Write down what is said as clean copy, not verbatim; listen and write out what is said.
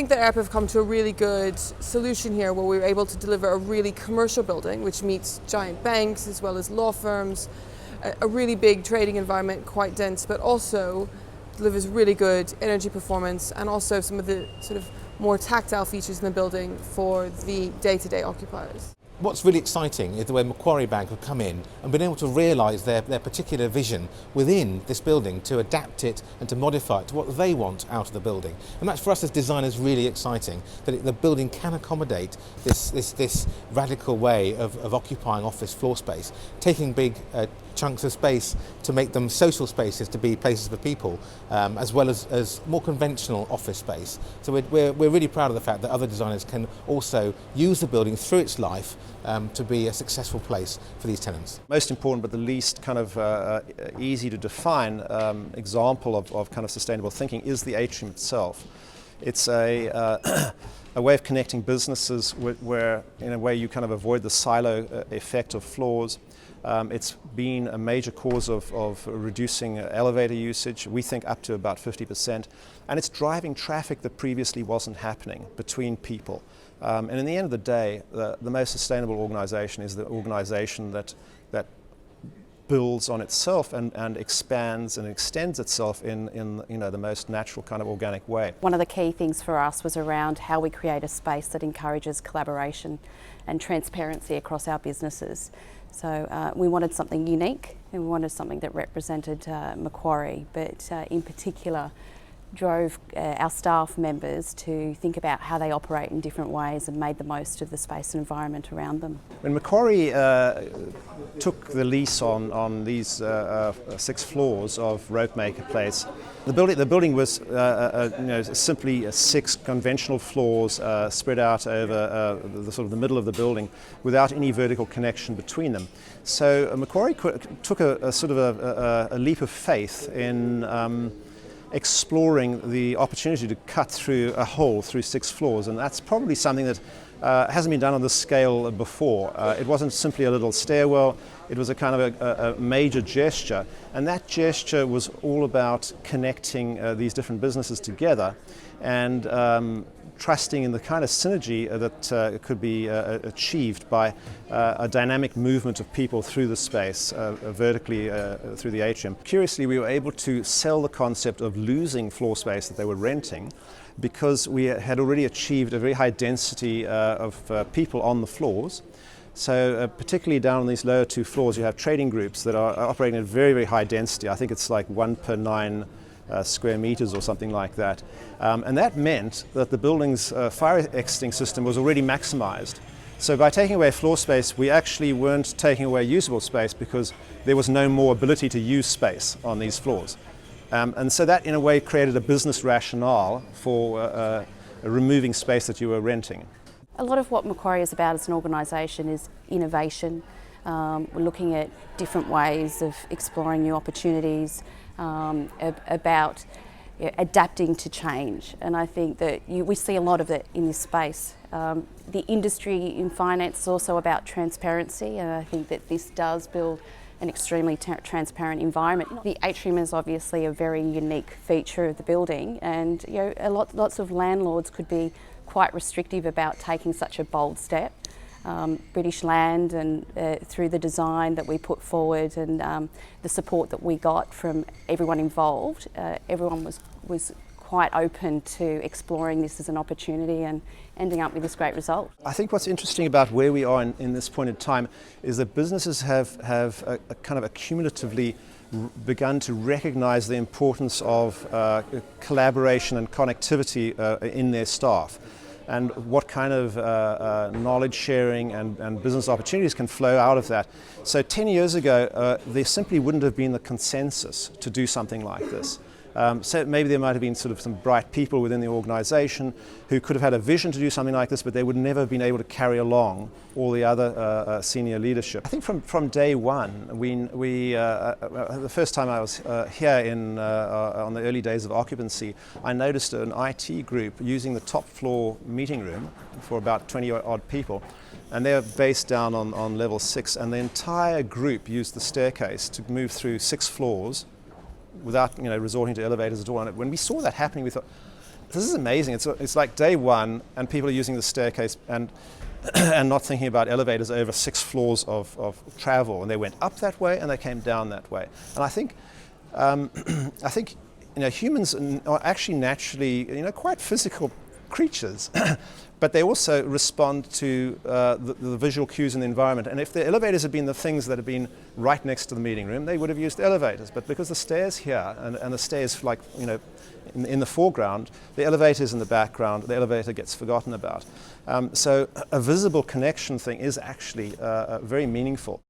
think that Arup have come to a really good solution here where we were able to deliver a really commercial building which meets giant banks as well as law firms, a really big trading environment, quite dense, but also delivers really good energy performance and also some of the sort of more tactile features in the building for the day-to-day occupiers. What's really exciting is the way Macquarie Bank have come in and been able to realise their particular vision within this building to adapt it and to modify it to what they want out of the building. And that's for us as designers really exciting, that the building can accommodate this radical way of occupying office floor space, taking big chunks of space to make them social spaces, to be places for people, as well as more conventional office space. So we're really proud of the fact that other designers can also use the building through its life to be a successful place for these tenants. Most important but the least kind of easy to define example of kind of sustainable thinking is the atrium itself. It's a way of connecting businesses where in a way you kind of avoid the silo effect of floors. It's been a major cause of reducing elevator usage, we think up to about 50%, and it's driving traffic that previously wasn't happening between people. And in the end of the day, the most sustainable organisation is the organisation that builds on itself and expands and extends itself in the most natural kind of organic way. One of the key things for us was around how we create a space that encourages collaboration and transparency across our businesses. So we wanted something unique and we wanted something that represented Macquarie, but in particular drove our staff members to think about how they operate in different ways and made the most of the space and environment around them. When Macquarie took the lease on these 6 floors of Ropemaker Place, the building was simply 6 conventional floors spread out over the middle of the building without any vertical connection between them. So Macquarie took a leap of faith in exploring the opportunity to cut through a hole through 6 floors, and that's probably something that hasn't been done on this scale before. It wasn't simply a little stairwell, it was a kind of a major gesture, and that gesture was all about connecting these different businesses together and trusting in the kind of synergy that could be achieved by a dynamic movement of people through the space, vertically through the atrium. Curiously, we were able to sell the concept of losing floor space that they were renting because we had already achieved a very high density of people on the floors. So particularly down on these lower 2 floors, you have trading groups that are operating at very, very high density. I think it's like 1 per 9 square meters or something like that. And that meant that the building's fire exiting system was already maximized. So by taking away floor space, we actually weren't taking away usable space because there was no more ability to use space on these floors. And so that in a way created a business rationale for removing space that you were renting. A lot of what Macquarie is about as an organisation is innovation. We're looking at different ways of exploring new opportunities, about adapting to change, and I think that we see a lot of it in this space. The industry in finance is also about transparency, and I think that this does build an extremely transparent environment. The atrium is obviously a very unique feature of the building, and lots of landlords could be quite restrictive about taking such a bold step. British Land and through the design that we put forward and the support that we got from everyone involved, everyone was quite open to exploring this as an opportunity and ending up with this great result. I think what's interesting about where we are in this point in time is that businesses have a kind of accumulatively begun to recognize the importance of collaboration and connectivity in their staff, and what kind of knowledge sharing and business opportunities can flow out of that. So 10 years ago, there simply wouldn't have been the consensus to do something like this. So maybe there might have been sort of some bright people within the organisation who could have had a vision to do something like this, but they would never have been able to carry along all the other senior leadership. I think from day one, the first time I was here on the early days of occupancy, I noticed an IT group using the top floor meeting room for about 20 odd people. And they're based down on level 6, and the entire group used the staircase to move through 6 floors without resorting to elevators at all. And when we saw that happening, we thought, This is amazing. It's like day one, and people are using the staircase and and not thinking about elevators over 6 floors of travel. And they went up that way and they came down that way. And I think humans are actually naturally quite physical creatures. But they also respond to the visual cues in the environment. And if the elevators had been the things that had been right next to the meeting room, they would have used elevators. But because the stairs here and the stairs in the foreground, the elevator's in the background, the elevator gets forgotten about. So a visible connection thing is actually very meaningful.